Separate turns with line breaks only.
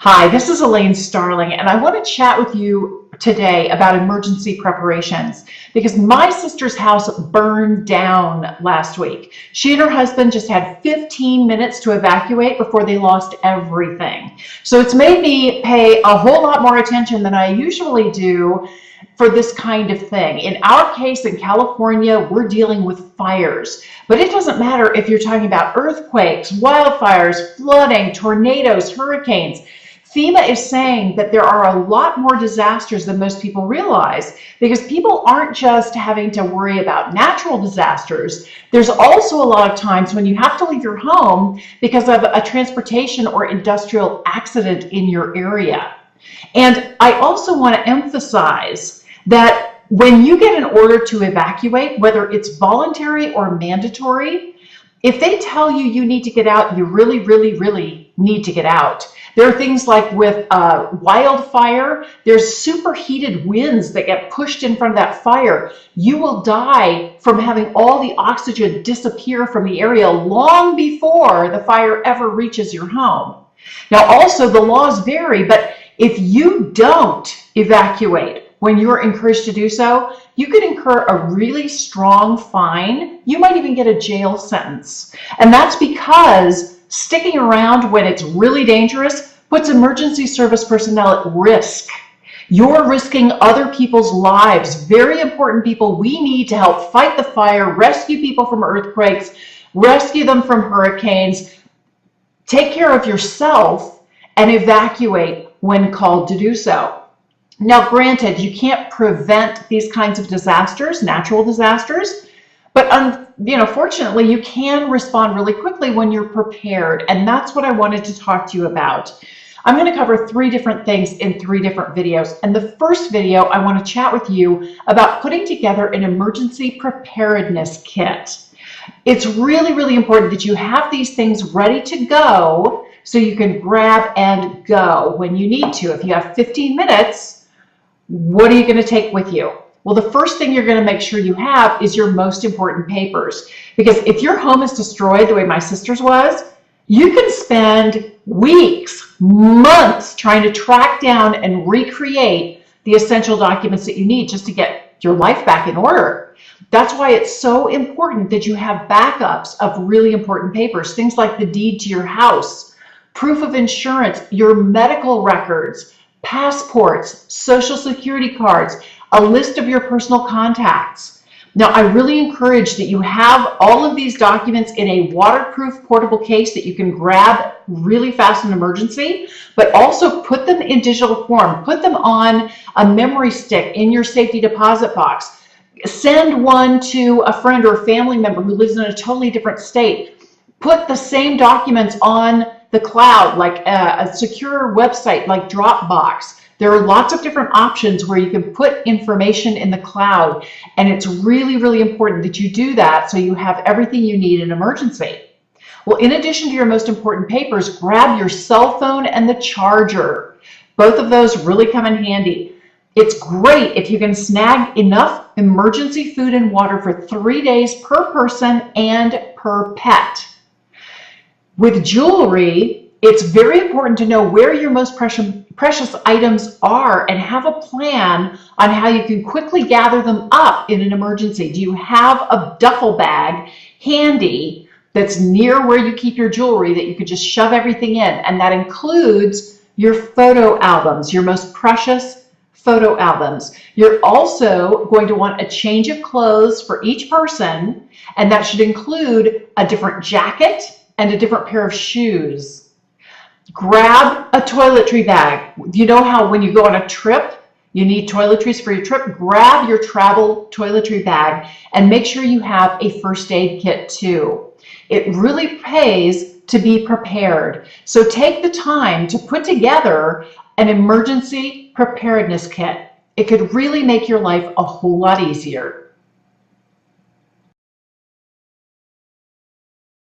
Hi, this is Elaine Starling, and I want to chat with you today about emergency preparations because my sister's house burned down last week. She and her husband just had 15 minutes to evacuate before they lost everything. So it's made me pay a whole lot more attention than I usually do for this kind of thing. In our case in California, we're dealing with fires, but it doesn't matter if you're talking about earthquakes, wildfires, flooding, tornadoes, hurricanes. FEMA is saying that there are a lot more disasters than most people realize because people aren't just having to worry about natural disasters. There's also a lot of times when you have to leave your home because of a transportation or industrial accident in your area. And I also want to emphasize that when you get an order to evacuate, whether it's voluntary or mandatory, if they tell you you need to get out, you really, really, really need to get out. There are things like with wildfire, there's superheated winds that get pushed in front of that fire. You will die from having all the oxygen disappear from the area long before the fire ever reaches your home. Now also the laws vary, but if you don't evacuate when you're encouraged to do so, you could incur a really strong fine. You might even get a jail sentence. And that's because sticking around when it's really dangerous puts emergency service personnel at risk. You're risking other people's lives, very important people we need to help fight the fire, rescue people from earthquakes, rescue them from hurricanes, take care of yourself, and evacuate when called to do so. Now, granted, you can't prevent these kinds of disasters, natural disasters, but fortunately, you can respond really quickly when you're prepared, and that's what I wanted to talk to you about. I'm going to cover 3 different things in 3 different videos, and the first video I want to chat with you about putting together an emergency preparedness kit. It's really, really important that you have these things ready to go so you can grab and go when you need to. If you have 15 minutes, what are you going to take with you? Well, the first thing you're going to make sure you have is your most important papers. Because if your home is destroyed the way my sister's was, you can spend weeks, months trying to track down and recreate the essential documents that you need just to get your life back in order. That's why it's so important that you have backups of really important papers, things like the deed to your house, proof of insurance, your medical records, passports, social security cards, a list of your personal contacts. Now, I really encourage that you have all of these documents in a waterproof portable case that you can grab really fast in an emergency, but also put them in digital form. Put them on a memory stick in your safety deposit box. Send one to a friend or a family member who lives in a totally different state. Put the same documents on the cloud, like a secure website like Dropbox. There are lots of different options where you can put information in the cloud, and it's really, really important that you do that so you have everything you need in an emergency. Well, in addition to your most important papers, grab your cell phone and the charger. Both of those really come in handy. It's great if you can snag enough emergency food and water for 3 days per person and per pet. With jewelry, it's very important to know where your most precious items are and have a plan on how you can quickly gather them up in an emergency. Do you have a duffel bag handy that's near where you keep your jewelry that you could just shove everything in? And that includes your photo albums, your most precious photo albums. You're also going to want a change of clothes for each person, and that should include a different jacket and a different pair of shoes. Grab a toiletry bag. You know how when you go on a trip, you need toiletries for your trip? Grab your travel toiletry bag and make sure you have a first aid kit too. It really pays to be prepared. So take the time to put together an emergency preparedness kit. It could really make your life a whole lot easier.